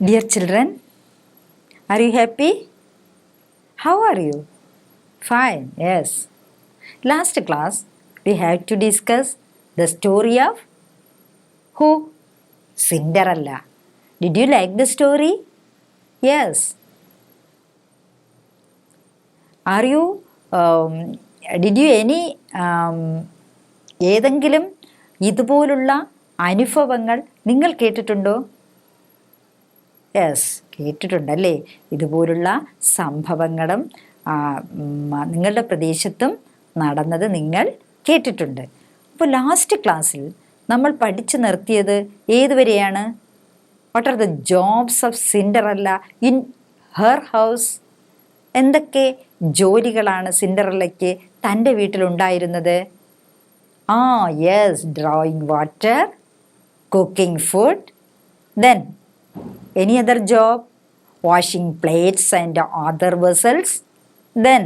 Dear children, are you happy? How are you? Fine, yes. Last class, we had to discuss the story of who? Cinderella. Did you like the story? Yes. Are you, did you ഏതെങ്കിലും ഇതുപോലുള്ള അനുഭവങ്ങൾ നിങ്ങൾ കേട്ടിട്ടുണ്ടോ? Yes, കേട്ടിട്ടുണ്ടല്ലേ? ഇതുപോലുള്ള സംഭവങ്ങളും നിങ്ങളുടെ പ്രദേശത്തും നടന്നത് നിങ്ങൾ കേട്ടിട്ടുണ്ട്. അപ്പോൾ ലാസ്റ്റ് ക്ലാസ്സിൽ നമ്മൾ പഠിച്ചു നിർത്തിയത് ഏതുവരെയാണ്? What are the jobs of Cinderella in her house? എന്തൊക്കെ ജോലികളാണ് സിൻഡറല്ലയ്ക്ക് തൻ്റെ വീട്ടിലുണ്ടായിരുന്നത്? Yes, drawing water, cooking food, then any other job? Washing plates and other vessels. Then,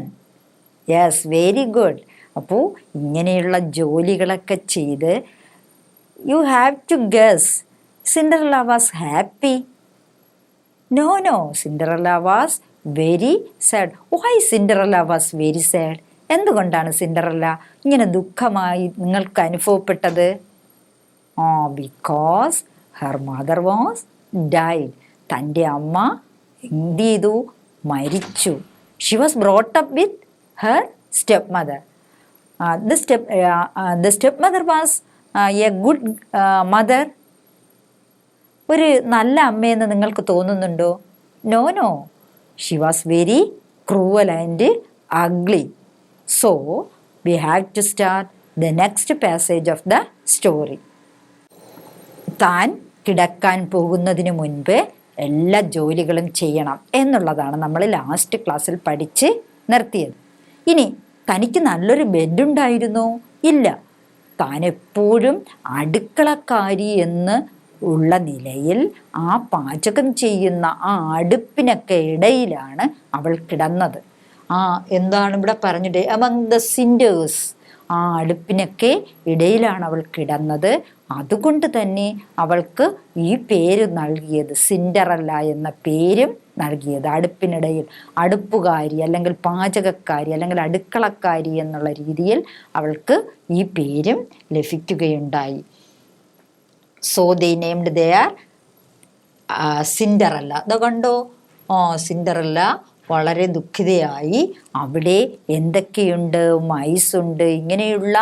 yes, very good. അപ്പോൾ ഇങ്ങനെയുള്ള ജോലികളൊക്കെ ചെയ്ത് you have to guess, Cinderella was happy? No, Cinderella was very sad. Why Cinderella was very sad? എന്തുകൊണ്ടാണ് സിൻഡറല്ല ഇങ്ങനെ ദുഃഖമായി നിങ്ങൾക്ക് അനുഭവപ്പെട്ടത്? because her mother was died. തൻ്റെ അമ്മ എന്ത് ചെയ്തു? മരിച്ചു. She was brought up with her step mother. The step mother was a good mother. ഒരു നല്ല അമ്മയെന്ന് നിങ്ങൾക്ക് തോന്നുന്നുണ്ടോ? No, she was very cruel and ugly. So we have to start the next passage of the story. താൻ കിടക്കാൻ പോകുന്നതിന് മുൻപ് എല്ലാ ജോലികളും ചെയ്യണം എന്നുള്ളതാണ് നമ്മൾ ലാസ്റ്റ് ക്ലാസ്സിൽ പഠിച്ച് നിർത്തിയത്. ഇനി തനിക്ക് നല്ലൊരു ബെഡുണ്ടായിരുന്നോ? ഇല്ല. താൻ എപ്പോഴും അടുക്കളക്കാരി എന്ന് ഉള്ള നിലയിൽ ആ പാചകം ചെയ്യുന്ന ആ അടുപ്പിനൊക്കെ ഇടയിലാണ് അവൾ കിടന്നത്. എന്താണ് ഇവിടെ പറഞ്ഞിട്ട്? Among the cinders. ആ അടുപ്പിനൊക്കെ ഇടയിലാണ് അവൾ കിടന്നത്. അതുകൊണ്ട് തന്നെ അവൾക്ക് ഈ പേര് നൽകിയത്, സിൻഡറല്ല എന്ന പേരും നൽകിയത്. അടുപ്പിനിടയിൽ അടുപ്പുകാരി അല്ലെങ്കിൽ പാചകക്കാരി അല്ലെങ്കിൽ അടുക്കളക്കാരി എന്നുള്ള രീതിയിൽ അവൾക്ക് ഈ പേരും ലഭിക്കുകയുണ്ടായി. So they named their Cinderella. അത് കണ്ടോ? സിൻഡറല്ല വളരെ ദുഃഖിതയായി. അവിടെ എന്തൊക്കെയുണ്ട്? മൈസുണ്ട്, ഇങ്ങനെയുള്ള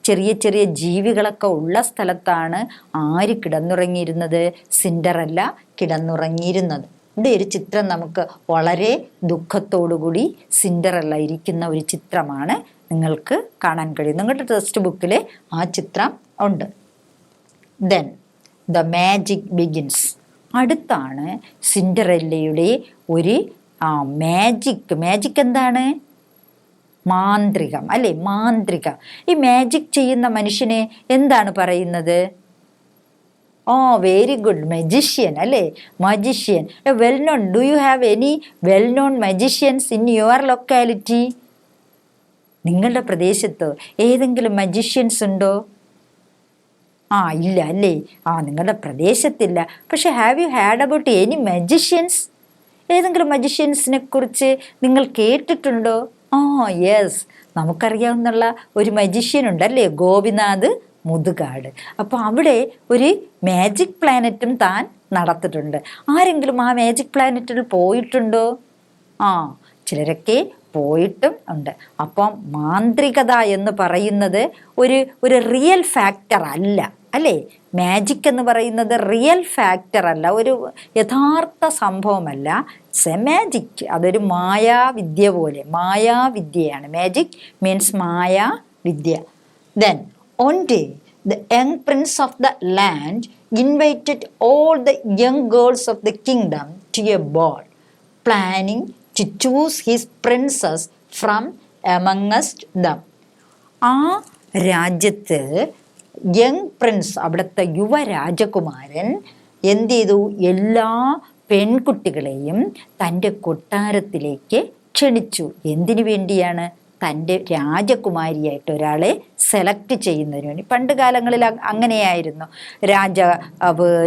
ചെറിയ ചെറിയ ജീവികളൊക്കെ ഉള്ള സ്ഥലത്താണ് ആര് കിടന്നുറങ്ങിയിരുന്നത്? സിൻഡറല്ല കിടന്നുറങ്ങിയിരുന്നത്. ഇവിടെ ഒരു ചിത്രം നമുക്ക് വളരെ ദുഃഖത്തോടുകൂടി സിൻഡറല്ല ഇരിക്കുന്ന ഒരു ചിത്രമാണ് നിങ്ങൾക്ക് കാണാൻ കഴിയും. നിങ്ങളുടെ ടെക്സ്റ്റ് ബുക്കിൽ ആ ചിത്രം ഉണ്ട്. Then the magic begins. അടുത്താണ് സിൻഡറല്ലയുടെ ഒരു മാജിക് എന്താണ്? മാന്ത്രികം അല്ലേ? മാന്ത്രികം. ഈ മാജിക് ചെയ്യുന്ന മനുഷ്യനെ എന്താണ് പറയുന്നത്? വെരി ഗുഡ്, മജീഷ്യൻ അല്ലേ? Magician. Well known. Do you have any well known magicians in your locality? നിങ്ങളുടെ പ്രദേശത്ത് ഏതെങ്കിലും മജീഷ്യൻസ് ഉണ്ടോ? ഇല്ല അല്ലേ? നിങ്ങളുടെ പ്രദേശത്തില്ല. പക്ഷെ have you had about any magicians? ഏതെങ്കിലും മജീഷ്യൻസിനെ കുറിച്ച് നിങ്ങൾ കേട്ടിട്ടുണ്ടോ? യെസ്, നമുക്കറിയാവുന്നുള്ള ഒരു മജീഷ്യൻ ഉണ്ടല്ലേ, ഗോപിനാഥ് മുതുകാട്. അപ്പോൾ അവിടെ ഒരു മാജിക് പ്ലാനറ്റും താൻ നടത്തിയിട്ടുണ്ട്. ആരെങ്കിലും ആ മാജിക് പ്ലാനറ്റിൽ പോയിട്ടുണ്ടോ? ചിലരൊക്കെ പോയിട്ടും ഉണ്ട്. അപ്പം മാന്ത്രികത എന്ന് പറയുന്നത് ഒരു റിയൽ ഫാക്ടർ അല്ല അല്ലേ? മാജിക് എന്ന് പറയുന്നത് റിയൽ ഫാക്ടർ അല്ല, ഒരു യഥാർത്ഥ സംഭവമല്ല. It's a magic. അതൊരു മായാവിദ്യ പോലെ, മായാവിദ്യയാണ്. മാജിക് മീൻസ് മായാവിദ്യ. Then one day the young prince of the land invited all the young girls of the kingdom to a ball, planning to choose his princess from amongst them. ആ രാജ്യത്ത് young Prince, അവിടുത്തെ യുവരാജകുമാരൻ എന്ത് ചെയ്തു? എല്ലാ പെൺകുട്ടികളെയും തൻ്റെ കൊട്ടാരത്തിലേക്ക് ക്ഷണിച്ചു. എന്തിനു വേണ്ടിയാണ്? തൻ്റെ രാജകുമാരിയായിട്ട് ഒരാളെ സെലക്ട് ചെയ്യുന്നതിന് വേണ്ടി. പണ്ട് കാലങ്ങളിൽ അങ്ങനെയായിരുന്നു.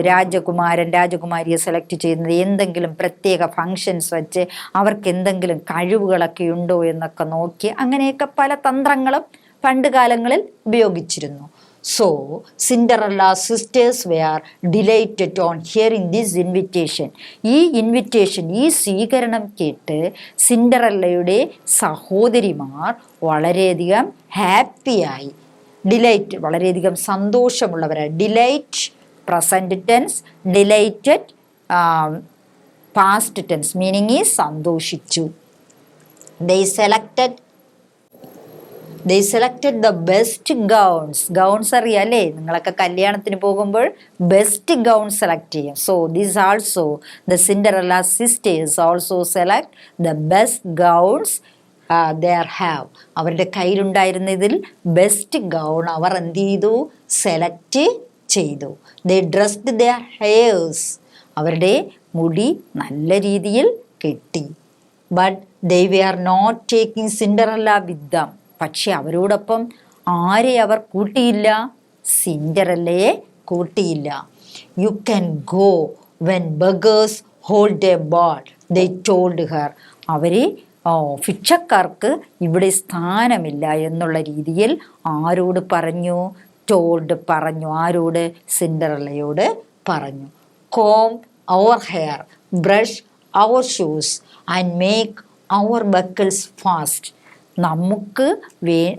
രാജകുമാരിയെ സെലക്ട് ചെയ്യുന്നത് എന്തെങ്കിലും പ്രത്യേക ഫങ്ഷൻസ് വെച്ച് അവർക്ക് എന്തെങ്കിലും കഴിവുകളൊക്കെ ഉണ്ടോ എന്നൊക്കെ നോക്കി അങ്ങനെയൊക്കെ പല തന്ത്രങ്ങളും പണ്ട് കാലങ്ങളിൽ ഉപയോഗിച്ചിരുന്നു. So, Cinderella's sisters were delighted on hearing this invitation. ഈ സ്വീകരണം കേട്ട് സിൻഡറല്ലയുടെ സഹോദരിമാർ വളരെയധികം ഹാപ്പിയായി. ഡിലൈറ്റ് വളരെയധികം സന്തോഷമുള്ളവരായി. Delight present tense, delighted past tense, meaning is സന്തോഷിച്ചു. They selected the best gowns അറിയാം അല്ലേ? നിങ്ങളൊക്കെ കല്യാണത്തിന് പോകുമ്പോൾ ബെസ്റ്റ് ഗൗൺ സെലക്ട് ചെയ്യും. So this also the Cinderella sisters also select the best gowns their have. അവരുടെ കയ്യിലുണ്ടായിരുന്നതിൽ ബെസ്റ്റ് ഗൗൺ അവർ എന്ത് ചെയ്തു? സെലക്ട് ചെയ്തു. They dressed their hairs. അവരുടെ മുടി നല്ല രീതിയിൽ കെട്ടി. But they were not taking Cinderella with them. പക്ഷെ അവരോടൊപ്പം ആരെ അവർ കൂട്ടിയില്ല? സിൻഡറല്ലയെ കൂട്ടിയില്ല. You can go when beggars hold a ball they told her. അവരെ ഭിക്ഷക്കാർക്ക് ഇവിടെ സ്ഥാനമില്ല എന്നുള്ള രീതിയിൽ ആരോട് പറഞ്ഞു? ടോൾഡ് പറഞ്ഞു. ആരോട്? സിൻഡറല്ലയോട് പറഞ്ഞു. Comb our hair, brush our shoes and make our buckles fast.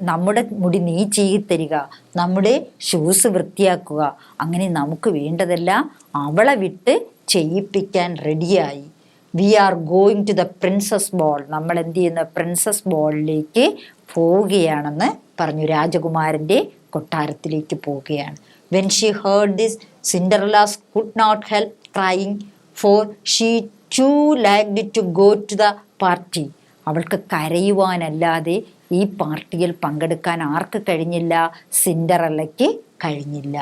നമ്മുടെ മുടി നീ ചെയ്തരിക, നമ്മുടെ ഷൂസ് വൃത്തിയാക്കുക, അങ്ങനെ നമുക്ക് വേണ്ടതെല്ലാം അവളെ വിട്ട് ചെയ്യിപ്പിക്കാൻ റെഡിയായി. We are going to the princess ball. നമ്മൾ എന്ത് ചെയ്യുന്ന? പ്രിൻസസ് ബോളിലേക്ക് പോവുകയാണെന്ന് പറഞ്ഞു. രാജകുമാരൻ്റെ കൊട്ടാരത്തിലേക്ക് പോവുകയാണ്. When she heard this Cinderella could not help crying, for she too liked to go to the party. അവൾക്ക് കരയുവാനല്ലാതെ ഈ പാർട്ടിയിൽ പങ്കെടുക്കാൻ ആർക്ക് കഴിഞ്ഞില്ല? സിൻഡറല്ലയ്ക്ക് കഴിഞ്ഞില്ല.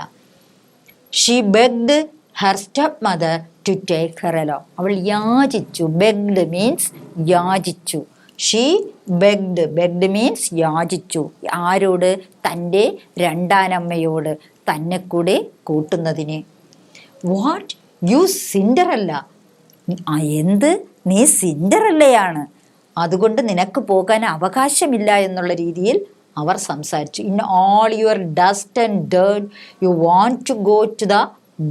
She begged her step mother to take her alone. അവൾ യാചിച്ചു. ബെഗ്ഡ് മീൻസ് യാചിച്ചു. ഷീ ബെഗ്ഡ് മീൻസ് യാചിച്ചു. ആരോട്? തൻ്റെ രണ്ടാനമ്മയോട്, തന്നെ കൂടെ കൂട്ടുന്നതിന്. What, you Cinderella? എന്ത്? നീ സിൻഡറല്ലയാണ്, അതുകൊണ്ട് നിനക്ക് പോകാൻ അവകാശമില്ല എന്നുള്ള രീതിയിൽ അവർ സംസാരിച്ചു. In all your dust and dirt you want to go to the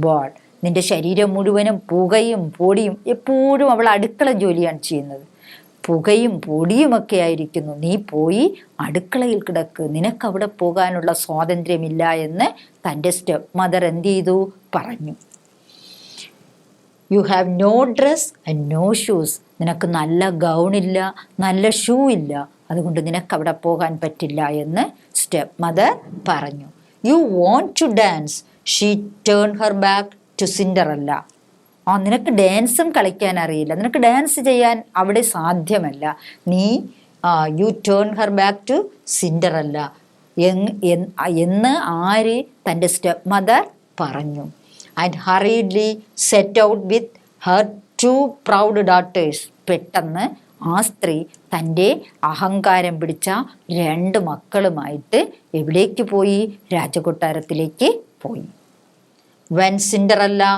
ball. നിന്റെ ശരീരം മുഴുവനും പുകയും പൊടിയും. എപ്പോഴും അവൾ അടുക്കള ജോലിയാണ് ചെയ്യുന്നത്. പുകയും പൊടിയുമൊക്കെ ആയിരിക്കുന്നു. നീ പോയി അടുക്കളയിൽ കിടക്ക്, നിനക്കവിടെ പോകാനുള്ള സ്വാതന്ത്ര്യമില്ല എന്ന് തൻ്റെ സ്റ്റെപ്പ് മദർ എന്ത് ചെയ്തു? പറഞ്ഞു. You have no dress and no shoes. നിനക്ക് നല്ല ഗൗണില്ല, നല്ല ഷൂ ഇല്ല, അതുകൊണ്ട് നിനക്കവിടെ പോകാൻ പറ്റില്ല എന്ന് സ്റ്റെപ്പ് മദർ പറഞ്ഞു. You want to dance. She turn her back to Cinderella. നിനക്ക് ഡാൻസും കളിക്കാൻ അറിയില്ല, നിനക്ക് ഡാൻസ് ചെയ്യാൻ അവിടെ സാധ്യമല്ല. You turn her back to Cinderella എന്ന് ആര്? തൻ്റെ സ്റ്റെപ്പ് മദർ പറഞ്ഞു. And hurriedly set out with her 2 proud daughters. പെട്ടെന്ന് ആ സ്ത്രീ തൻ്റെ അഹങ്കാരം പിടിച്ച 2 മക്കളുമായിട്ട് എവിടേക്ക് പോയി? രാജകൊട്ടാരത്തിലേക്ക് പോയി. When Cinderella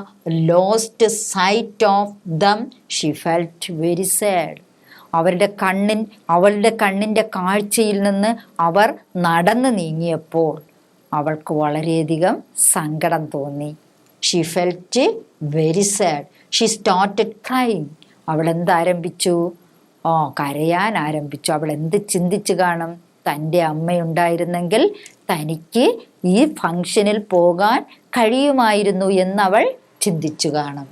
lost sight of them, she felt very sad. അവളുടെ കണ്ണിൻ്റെ കാഴ്ചയിൽ നിന്ന് അവർ നടന്നു നീങ്ങിയപ്പോൾ അവൾക്ക് വളരെയധികം സങ്കടം തോന്നി. She felt very sad. She started crying. അവൾ എന്താരംഭിച്ചു? കരയാൻ ആരംഭിച്ചു. അവൾ എന്ത് ചിന്തിച്ചു കാണും? തൻ്റെ അമ്മയുണ്ടായിരുന്നെങ്കിൽ തനിക്ക് ഈ ഫംഗ്ഷനിൽ പോകാൻ കഴിയുമായിരുന്നു എന്നവൾ ചിന്തിച്ചു കാണും.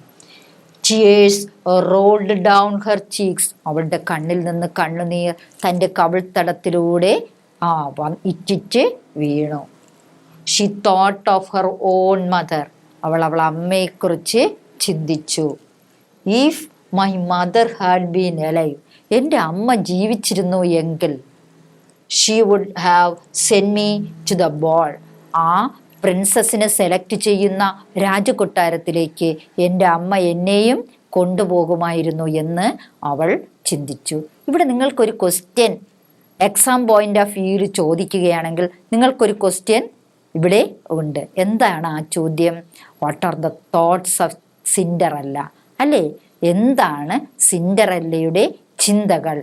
Tears rolled down her cheeks. അവളുടെ കണ്ണിൽ നിന്ന് കണ്ണുനീർ തൻ്റെ കവിൾത്തടത്തിലൂടെ ഇറ്റിറ്റ് വീണു. She thought of her own mother. അവൾ അമ്മയെക്കുറിച്ച് ചിന്തിച്ചു. If my mother had been alive, എൻ്റെ അമ്മ ജീവിച്ചിരുന്നു എങ്കിൽ she would have sent me to the ball. ആ പ്രിൻസസിനെ സെലക്ട് ചെയ്യുന്ന രാജകൊട്ടാരത്തിലേക്ക് എൻ്റെ അമ്മ എന്നെയും കൊണ്ടുപോകുമായിരുന്നു എന്ന് അവൾ ചിന്തിച്ചു. ഇവിടെ നിങ്ങൾക്കൊരു ക്വസ്റ്റ്യൻ എക്സാം പോയിന്റ് ഓഫ് വ്യൂവിൽ ചോദിക്കുകയാണെങ്കിൽ നിങ്ങൾക്കൊരു ക്വസ്റ്റ്യൻ ഇവിടെ ഉണ്ട്. എന്താണ് ആ ചോദ്യം? What are the thoughts of Cinderella, അല്ലേ? എന്താണ് സിൻഡറല്ലയുടെ ചിന്തകൾ?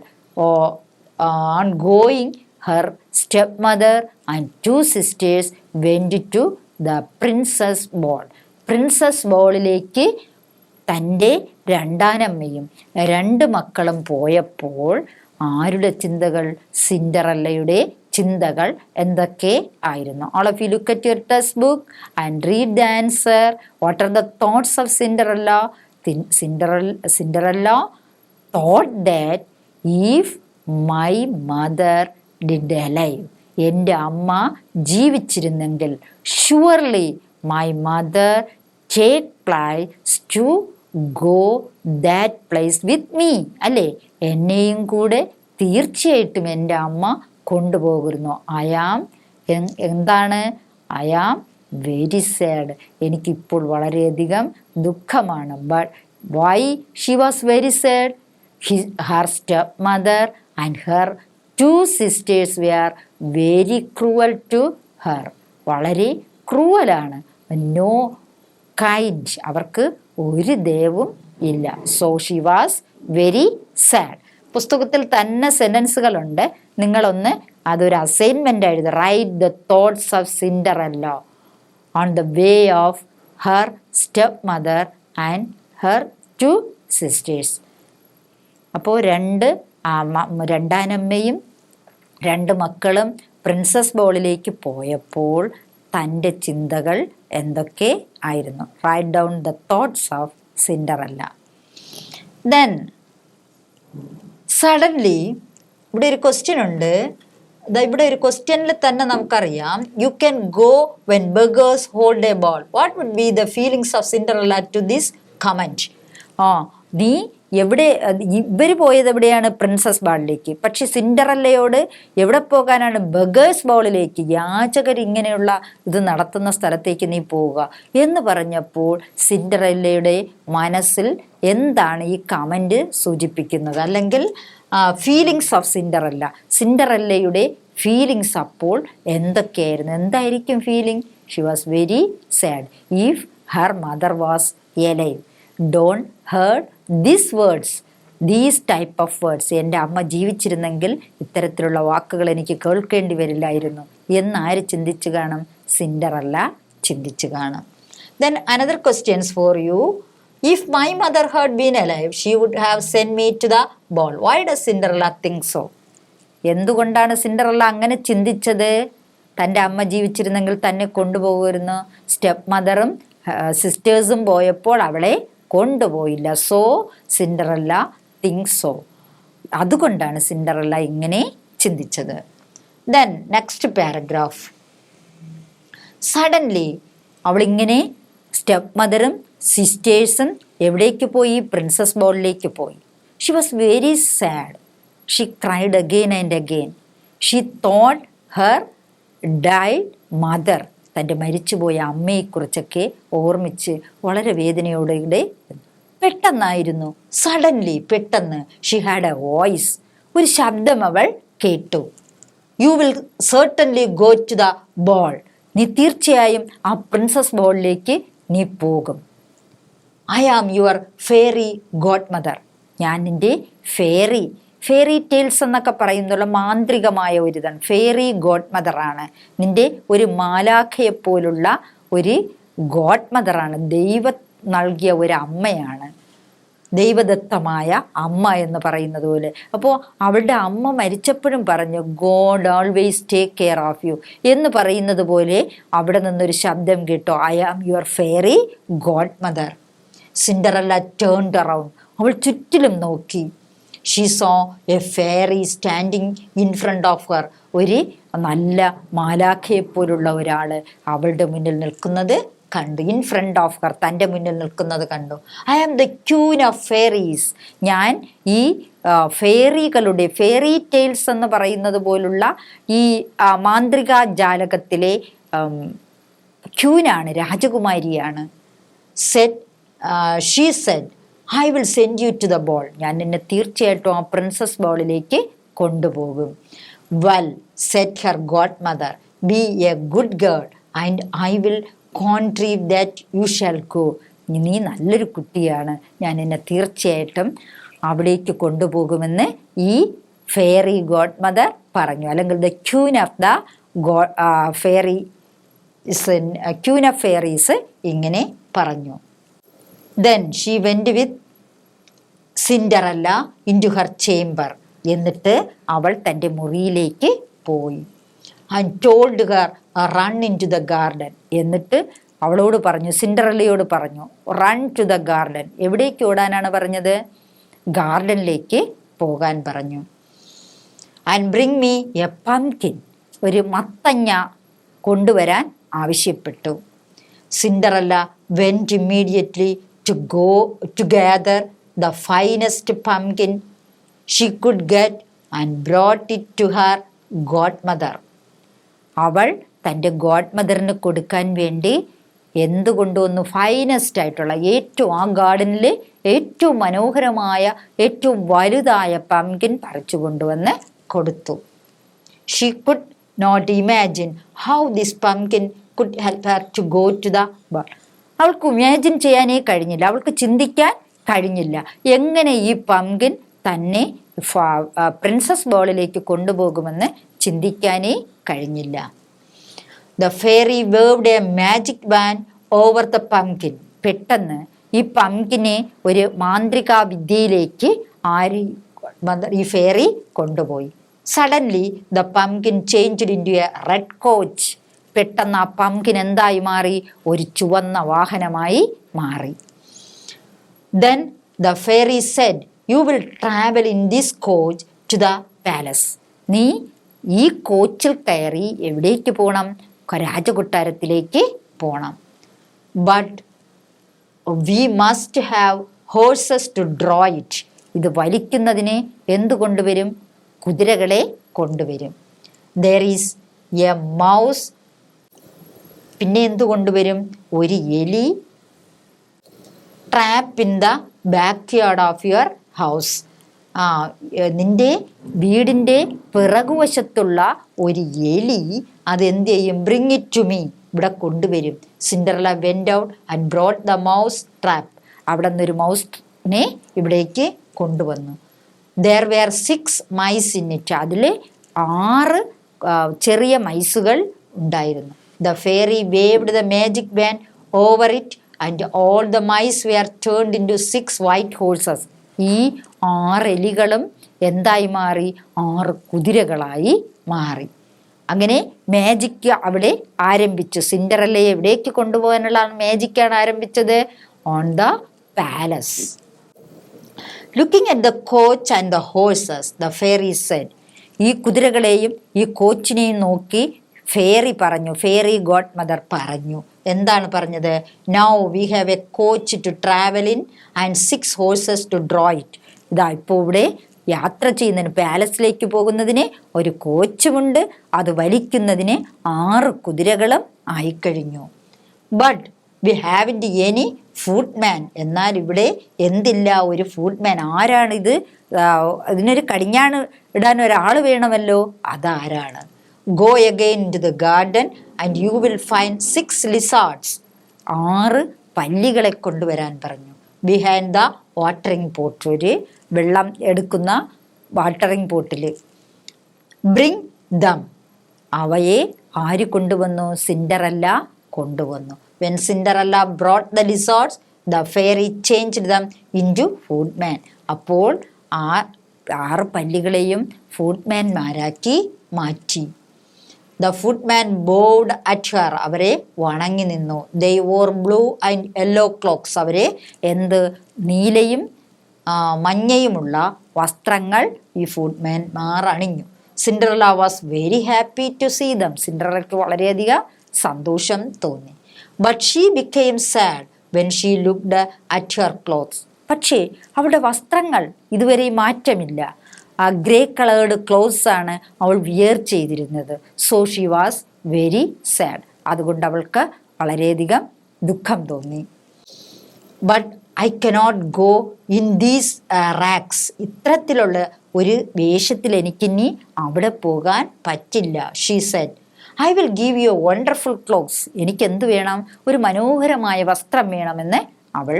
On going her step mother and 2 sisters went to the princess ball. Prince's ബോളിലേക്ക് തൻ്റെ രണ്ടാനമ്മയും 2 മക്കളും പോയപ്പോൾ ആരുടെ ചിന്തകൾ? സിൻഡറല്ലയുടെ ചിന്തകൾ എന്തൊക്കെ ആയിരുന്നു? All of you look at your textbook and read the answer. What are the thoughts of Cinderella? Cinderella thought that if my mother did alive, എൻ്റെ അമ്മ ജീവിച്ചിരുന്നെങ്കിൽ, surely my mother take place to go that place with me, അല്ലേ? എന്നെയും കൂടെ തീർച്ചയായിട്ടും എൻ്റെ അമ്മ കൊണ്ടുപോകുന്നു. എന്താണ്? I am very sad. എനിക്കിപ്പോൾ വളരെയധികം ദുഃഖമാണ്. But why she was very sad? Her step mother and her 2 sisters were very cruel to her. വളരെ ക്രൂവലാണ്. നോ കൈൻഡ്, അവർക്ക് ഒരു ദയവും ഇല്ല. So she was very sad. പുസ്തകത്തിൽ തന്നെ സെൻറ്റൻസുകളുണ്ട്. നിങ്ങളൊന്ന് അതൊരു അസൈൻമെൻ്റ് എഴുതുക. Write the thoughts of Cinderella on the way of her step mother and her 2 sisters. അപ്പോൾ രണ്ടാനമ്മയും 2 മക്കളും പ്രിൻസസ് ബോളിലേക്ക് പോയപ്പോൾ തൻ്റെ ചിന്തകൾ എന്തൊക്കെ ആയിരുന്നു? Write down the thoughts of Cinderella. Then suddenly ഇവിടെ ഒരു ക്വസ്റ്റ്യൻ ഉണ്ട്. ഇവിടെ ഒരു ക്വസ്റ്റ്യനിൽ തന്നെ നമുക്കറിയാം, you can go when beggars hold a ball. What would be the feelings of Cinderella to this comment? നീ എവിടെ, ഇവർ പോയത് എവിടെയാണ്? പ്രിൻസസ് ബോളിലേക്ക്. പക്ഷെ സിൻഡറല്ലയോട് എവിടെ പോകാനാണ്? ബഗേഴ്സ് ബോളിലേക്ക്. യാചകർ ഇങ്ങനെയുള്ള ഇത് നടത്തുന്ന സ്ഥലത്തേക്ക് നീ പോവുക എന്ന് പറഞ്ഞപ്പോൾ സിൻഡറല്ലയുടെ മനസ്സിൽ എന്താണ് ഈ കമൻറ്റ് സൂചിപ്പിക്കുന്നത്? അല്ലെങ്കിൽ ഫീലിങ്സ് ഓഫ് സിൻഡറല്ല, സിൻഡറല്ലയുടെ ഫീലിങ്സ് അപ്പോൾ എന്തൊക്കെയായിരുന്നു? എന്തായിരിക്കും feeling? Xi was very sad if her mother was alive. Don't heard these words, these type of words. എൻ്റെ അമ്മ ജീവിച്ചിരുന്നെങ്കിൽ ഇത്തരത്തിലുള്ള വാക്കുകൾ എനിക്ക് കേൾക്കേണ്ടി വരില്ലായിരുന്നു എന്നാര് ചിന്തിച്ചു കാണും? സിൻഡറല്ല ചിന്തിച്ചു കാണും. Then another questions for you. If my mother had been alive, she would have sent me to the ball. Why does Cinderella think so? എന്തുകൊണ്ടാണ് സിൻഡറല്ല അങ്ങനെ ചിന്തിച്ചത്? തൻ്റെ അമ്മ ജീവിച്ചിരുന്നെങ്കിൽ തന്നെ കൊണ്ടുപോകുമായിരുന്നു. സ്റ്റെപ്പ് മദറും സിസ്റ്റേഴ്സും പോയപ്പോൾ അവളെ കൊണ്ടുപോയില്ല. So Cinderella thinks so. അതുകൊണ്ടാണ് സിൻഡറല്ല ഇങ്ങനെ ചിന്തിച്ചത്. Then next paragraph. സഡൻലി അവളിങ്ങനെ സ്റ്റെപ്പ് മദറും സിസ്റ്റേഴ്സും എവിടേക്ക് പോയി? പ്രിൻസസ് ബോളിലേക്ക് പോയി. She was very sad. She cried again and again. She thought her died mother. തൻ്റെ മരിച്ചുപോയ അമ്മയെക്കുറിച്ചൊക്കെ ഓർമ്മിച്ച് വളരെ വേദനയോടെ പെട്ടെന്നായിരുന്നു. സഡൻലി, പെട്ടെന്ന് ഷി ഹാഡ് എ വോയിസ്. ഒരു ശബ്ദം അവൾ കേട്ടു. You will certainly go to the ball. നീ തീർച്ചയായും ആ പ്രിൻസസ് ബോളിലേക്ക് നീ പോകും. I am your fairy god mother. ഞാൻ നിൻ്റെ ഫെയറി ടെയിൽസ് എന്നൊക്കെ പറയുന്നുള്ള മാന്ത്രികമായ ഒരിതാണ്. ഫെയറി ഗോഡ് മദറാണ്. നിൻ്റെ ഒരു മാലാഖയെപ്പോലുള്ള ഒരു ഗോഡ് മദറാണ്. ദൈവം നൽകിയ ഒരു അമ്മയാണ്, ദൈവദത്തമായ അമ്മ എന്ന് പറയുന്നത് പോലെ. അപ്പോൾ അവളുടെ അമ്മ മരിച്ചപ്പോഴും പറഞ്ഞു god always take care of you എന്ന് പറയുന്നത് പോലെ അവിടെ നിന്നൊരു ശബ്ദം കേട്ടോ, I am your fairy god mother. Cinderella turned around. അവൾ ചുറ്റിലും നോക്കി. She saw a fairy standing in front of her. ഒരു നല്ല മാലാഖയെപ്പോലുള്ള ഒരാൾ അവളുടെ മുന്നിൽ നിൽക്കുന്നത് കണ്ടു. ഇൻ ഫ്രണ്ട് ഓഫ് ഹർ, തൻ്റെ മുന്നിൽ നിൽക്കുന്നത് കണ്ടു. I am the queen of fairies. ഞാൻ ഈ ഫെയറികളുടെ, ഫെയറി ടെയിൽസ് എന്ന് പറയുന്നത് പോലുള്ള ഈ മാന്ത്രിക ജാലകത്തിലെ ക്യൂനാണ്, രാജകുമാരിയാണ്. She said I will send you to the ball. ഞാൻ നിന്നെ തീർച്ചയായിട്ടും ആ പ്രിൻസസ് ബോളിലേക്ക് കൊണ്ടുപോകും. Well, said her godmother, be a good girl and I will contrive that you shall go. നീ നല്ലൊരു കുട്ടിയാണ്, ഞാൻ എന്നെ തീർച്ചയായിട്ടും അവിടേക്ക് കൊണ്ടുപോകുമെന്ന് ഈ ഫെയറി ഗോഡ് മദർ പറഞ്ഞു. അല്ലെങ്കിൽ the queen of the fairy queen of fairies ഇങ്ങനെ പറഞ്ഞു. Then she went with Cinderella into her chamber. എന്നിട്ട് അവൾ തൻ്റെ മുറിയിലേക്ക് പോയി. And told her run into the garden. എന്നിട്ട് അവളോട് പറഞ്ഞു, സിൻഡറല്ലയോട് പറഞ്ഞു, റൺ ടു ദ ഗാർഡൻ. എവിടേക്ക് ഓടാനാണ് പറഞ്ഞത്? ഗാർഡനിലേക്ക് പോകാൻ പറഞ്ഞു. And bring me a pumpkin. ഒരു മത്തങ്ങ കൊണ്ടുവരാൻ ആവശ്യപ്പെട്ടു. Cinderella went immediately to gather the finest pumpkin she could get and brought it to her godmother. അവൾ തൻ്റെ ഗോഡ്മദറിന് കൊടുക്കാൻ വേണ്ടി എന്ത് കൊണ്ടുവന്നു? ഫൈനസ്റ്റ് ആയിട്ടുള്ള ഏറ്റവും, ആ ഗാർഡനിൽ ഏറ്റവും മനോഹരമായ ഏറ്റവും വലുതായ പംകിൻ പറിച്ചു കൊണ്ടുവന്ന് കൊടുത്തു. She could not imagine how this pumpkin could help her to go to the ball. അവൾക്ക് ഇമാജിൻ ചെയ്യാനേ കഴിഞ്ഞില്ല, അവൾക്ക് ചിന്തിക്കാൻ കഴിഞ്ഞില്ല എങ്ങനെ ഈ പംകിൻ തന്നെ പ്രിൻസസ് ബോളിലേക്ക് കൊണ്ടുപോകുമെന്ന് ചിന്തിക്കാനേ കഴിഞ്ഞില്ല. The fairy waved a magic band over the pumpkin. പെട്ടെന്ന് ഈ പംകിനെ ഒരു മാന്ത്രിക വിദ്യയിലേക്ക് ഈ ഫെയറി കൊണ്ടുപോയി. Suddenly the pumpkin changed into a red coach. പെട്ടെന്ന് ആ പംകിൻ എന്തായി മാറി? ഒരു ചുവന്ന വാഹനമായി മാറി. Then the fairy said, you will travel in this coach to the palace. നീ ഈ കോച്ചിൽ കയറി എവിടേക്ക് പോകണം? രാജകൊട്ടാരത്തിലേക്ക് പോകണം. But we must have horses to draw it. ഇത് വലിക്കുന്നതിന് എന്ത് കൊണ്ടുവരും? കുതിരകളെ കൊണ്ടുവരും. There is a mouse. പിന്നെ എന്ത് കൊണ്ടുവരും? ഒരു എലി. Trap in the back yard of your house. നിന്റെ വീടിൻ്റെ പിറകുവശത്തുള്ള ഒരു എലി അതെന്ത് ചെയ്യും? Bring it to me. ഇവിടെ കൊണ്ടുവരും. Cinderella went out and brought the mouse trap. അവിടെ നിന്നൊരു മൗസിനെ ഇവിടേക്ക് കൊണ്ടുവന്നു. There were 6 mice in it. അതിൽ 6 ചെറിയ മൈസുകൾ ഉണ്ടായിരുന്നു. The fairy waved the magic wand over it and all the mice were turned into 6 white horses. ഈ 6 എലികളും എന്തായി മാറി? 6 കുതിരകളായി മാറി. അങ്ങനെ മാജിക് അവിടെ ആരംഭിച്ചു. സിൻഡറല്ലയെ എവിടേക്ക് കൊണ്ടുപോകാനുള്ള മാജിക്കാണ് ആരംഭിച്ചത്? On the palace. Looking at the coach and the horses the fairy said. ഈ കുതിരകളെയും ഈ കോച്ചിനെയും നോക്കി ഫെയറി പറഞ്ഞു, ഫെയറി ഗോഡ് മദർ പറഞ്ഞു. എന്താണ് പറഞ്ഞത്? Now we have a coach to travel in and 6 horses to draw it. ഇതാ ഇപ്പോൾ ഇവിടെ യാത്ര ചെയ്യുന്നതിന്, പാലസിലേക്ക് പോകുന്നതിന് ഒരു കോച്ചുമുണ്ട്, അത് വലിക്കുന്നതിന് 6 കുതിരകളും ആയിക്കഴിഞ്ഞു. But we haven't any footman. എന്നാൽ ഇവിടെ എന്തില്ല? ഒരു ഫുട്മാൻ. ആരാണിത്? ഇതിനൊരു കടിഞ്ഞാണ് ഇടാൻ ഒരാൾ വേണമല്ലോ. അതാരാണ്? Go again into the garden and you will find 6 lizards. 6 പല്ലികളെ കൊണ്ടുവരാൻ പറഞ്ഞു. Behind the watering pot. ഒരു വെള്ളം എടുക്കുന്ന വാട്ടറിംഗ് പോട്ടിൽ. Bring them. അവയെ ആര് കൊണ്ടുവന്നു? സിൻഡറല്ല കൊണ്ടുവന്നു. When Cinderella brought the lizards, the fairy changed them into footmen. അപ്പോൾ 6 പല്ലികളെയും ഫുട്മാൻമാരാക്കി മാറ്റി. The footman bowed at her. അവരെ വണങ്ങി നിന്നു. They wore blue and yellow cloaks. അവരെ നീലയും മഞ്ഞയുമുള്ള വസ്ത്രങ്ങൾ ഈ ഫുട്മാൻമാർ അണിഞ്ഞു. Cinderella was very happy to see them. സിൻഡറല്ലയ്ക്ക് വളരെയധികം സന്തോഷം തോന്നി. But she became sad when she looked at her clothes. പക്ഷേ അവളുടെ വസ്ത്രങ്ങൾ ഇതുവരെ മാറ്റമില്ല. ഗ്രേ കളേർഡ് ക്ലോത്ത്സ് ആണ് അവൾ വിയർ ചെയ്തിരുന്നത്. So she was very sad. അതുകൊണ്ട് അവൾക്ക് വളരെയധികം ദുഃഖം തോന്നി. But I cannot go in these rags. ഇത്തരത്തിലുള്ള ഒരു വേഷത്തിൽ എനിക്കിനി അവിടെ പോകാൻ പറ്റില്ല. She said. I will give you wonderful clothes. എനിക്ക് എന്ത് വേണം? ഒരു മനോഹരമായ വസ്ത്രം വേണമെന്ന് അവൾ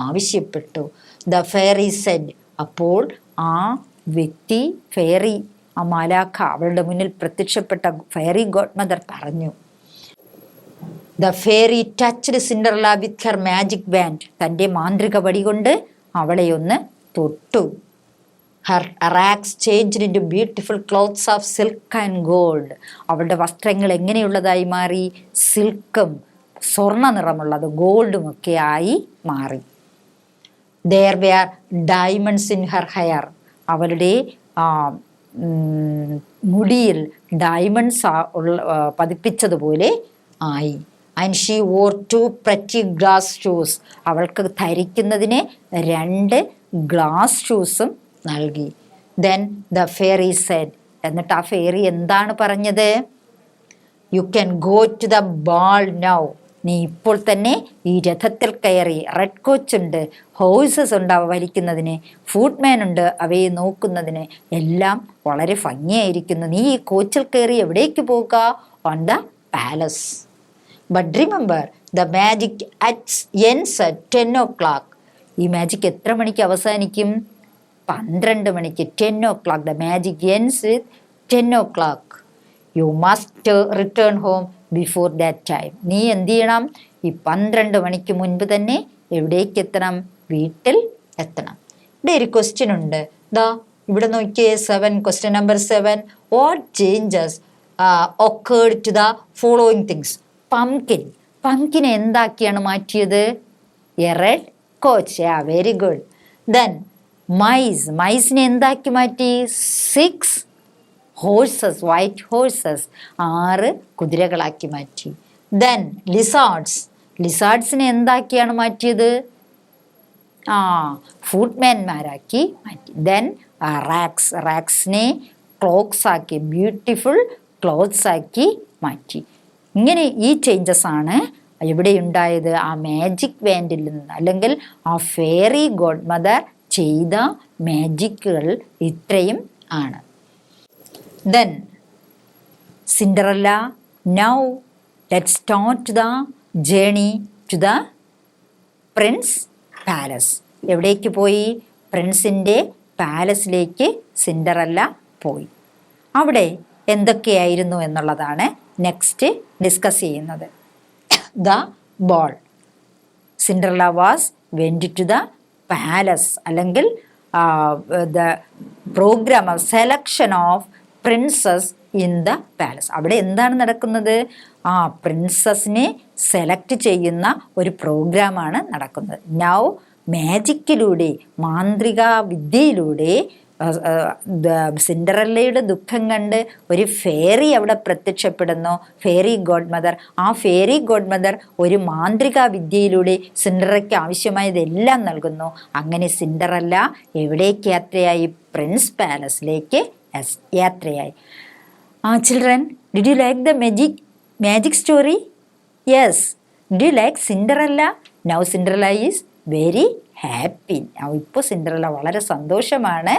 ആവശ്യപ്പെട്ടു. The fairy said. അപ്പോൾ ആ വ്യക്തി, ഫെയറി, ആ മാലാഖ, അവളുടെ മുന്നിൽ പ്രത്യക്ഷപ്പെട്ട ഫെയറി ഗോഡ് മദർ പറഞ്ഞു. The fairy touched Cinderella with her magic wand. തൻ്റെ മാന്ത്രിക വടി കൊണ്ട് അവളെ ഒന്ന് തൊട്ടു. Her rags changed into beautiful clothes of silk and gold. അവളുടെ വസ്ത്രങ്ങൾ എങ്ങനെയുള്ളതായി മാറി? സിൽക്കും സ്വർണ്ണ നിറമുള്ളത് ഗോൾഡും ഒക്കെ ആയി മാറി. There were diamonds in her hair. അവളുടെ മുടിയിൽ ഡയമണ്ട്സ് പതിപ്പിച്ചതുപോലെ ആയി. And she wore 2 pretty glass shoes. അവൾക്ക് ധരിക്കുന്നതിന് 2 ഗ്ലാസ് ഷൂസും നൽകി. Then the fairy said. എന്നിട്ട് ആ ഫെയറി എന്താണ് പറഞ്ഞത്? You can go to the ball now. നീ ഇപ്പോൾ തന്നെ ഈ രഥത്തിൽ കയറി. റെഡ് കോച്ച് ഉണ്ട്, ഹോഴ്സസ് ഉണ്ട് അവ വലിക്കുന്നതിന്, ഫുട്മാൻ ഉണ്ട് അവയെ നോക്കുന്നതിന്, എല്ലാം വളരെ ഭംഗിയായിരിക്കുന്നു. നീ ഈ കോച്ചിൽ കയറി എവിടേക്ക് പോകുക? On the palace. But remember the magic ends at 10 o'clock. ഈ മാജിക് എത്ര മണിക്ക് അവസാനിക്കും? 12 മണിക്ക്. 10 o'clock. The magic ends with 10 o'clock. You must return home before that time. നീ എന്ത് ചെയ്യണം? ഈ 12 മണിക്ക് മുൻപ് തന്നെ എവിടേക്ക് എത്തണം? വീട്ടിൽ എത്തണം. ഇവിടെ ഒരു ക്വസ്റ്റ്യൻ ഉണ്ട്. ദാ ഇവിടെ നോക്കിയേ, 7, question number 7. What changes occurred to the following things? പംകിനെ എന്താക്കിയാണ് മാറ്റിയത്? A red coach. Very good. Then മൈസിനെ എന്താക്കി മാറ്റി? 6 ഹോഴ്സസ്, വൈറ്റ് ഹോഴ്സസ്, 6 കുതിരകളാക്കി മാറ്റി. ദെൻ ലിസാർഡ്സിനെ എന്താക്കിയാണ് മാറ്റിയത്? ഫുട്മാൻമാരാക്കി മാറ്റി. ദെൻ റാക്സിനെ ക്ലോക്സ് ആക്കി, ബ്യൂട്ടിഫുൾ ക്ലോത്ത്സ് ആക്കി മാറ്റി. ഇങ്ങനെ ഈ ചേഞ്ചസ് ആണ് ഇവിടെ ഉണ്ടായത്. ആ മാജിക് വാൻഡിൽ നിന്ന്, അല്ലെങ്കിൽ ആ ഫെയറി ഗോഡ് മദർ ചെയ്ത മാജിക്കുകൾ ഇത്രയും ആണ്. Then Cinderella, now let's start the journey to the Prince Palace. എവിടേക്ക് പോയി? പ്രിൻസിൻ്റെ പാലസിലേക്ക് സിൻഡറല്ല പോയി. അവിടെ എന്തൊക്കെയായിരുന്നു എന്നുള്ളതാണ് നെക്സ്റ്റ് ഡിസ്കസ് ചെയ്യുന്നത്. The ball. Cinderella was went to the palace, അല്ലെങ്കിൽ the programme of selection of princess in the palace. അവിടെ എന്താണ് നടക്കുന്നത്? പ്രിൻസസിനെ സെലക്ട് ചെയ്യുന്ന ഒരു പ്രോഗ്രാമാണ് നടക്കുന്നത്. നൗ മാജിക്കിലൂടെ, മാന്ത്രിക വിദ്യയിലൂടെ സിൻഡറല്ലയുടെ ദുഃഖം കണ്ട് ഒരു ഫെയറി അവിടെ പ്രത്യക്ഷപ്പെടുന്നു, ഫെയറി ഗോഡ് മദർ. ആ ഫെയറി ഗോഡ് മദർ ഒരു മാന്ത്രിക വിദ്യയിലൂടെ സിൻഡറയ്ക്ക് ആവശ്യമായതെല്ലാം നൽകുന്നു. അങ്ങനെ സിൻഡറല്ല എവിടേക്ക് യാത്രയായി? പ്രിൻസ് പാലസിലേക്ക് യാത്രയായി. Children, did you like the magic story? Yes. Did you like Cinderella? Now Cinderella is very happy. ഇപ്പോൾ സിൻഡറല്ല വളരെ സന്തോഷമാണ്.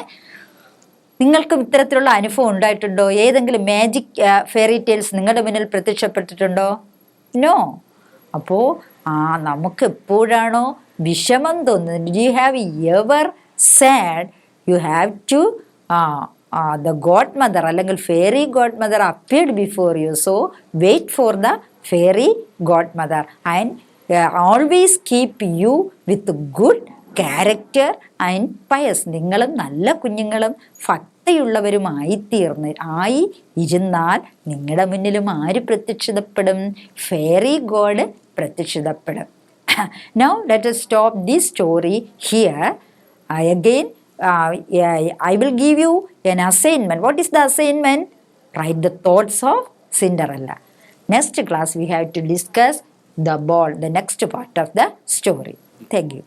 നിങ്ങൾക്കും ഇത്തരത്തിലുള്ള അനുഭവം ഉണ്ടായിട്ടുണ്ടോ? ഏതെങ്കിലും മാജിക് ഫെയറി ടെയിൽസ് നിങ്ങളുടെ മുന്നിൽ പ്രത്യക്ഷപ്പെട്ടിട്ടുണ്ടോ? നോ. അപ്പോൾ നമുക്ക് എപ്പോഴാണോ വിഷമം തോന്നുന്നത്, do you have ever sad, you have to the godmother അല്ലെങ്കിൽ fairy godmother appeared before you, so wait for the fairy godmother and always keep you with good character and pious. നിങ്ങളും നല്ല കുഞ്ഞുങ്ങളും ഭക്തിയുള്ളവരുമായി ഇരുന്നാൽ നിങ്ങളുടെ മുന്നിലും ആര് പ്രത്യക്ഷതപ്പെടും? ഫെയറി ഗോഡ് പ്രത്യക്ഷതപ്പെടും. Now let us stop this story here. Again I will give you an assignment. What is the assignment? Write the thoughts of Cinderella. Next class we have to discuss the ball, the next part of the story. Thank you.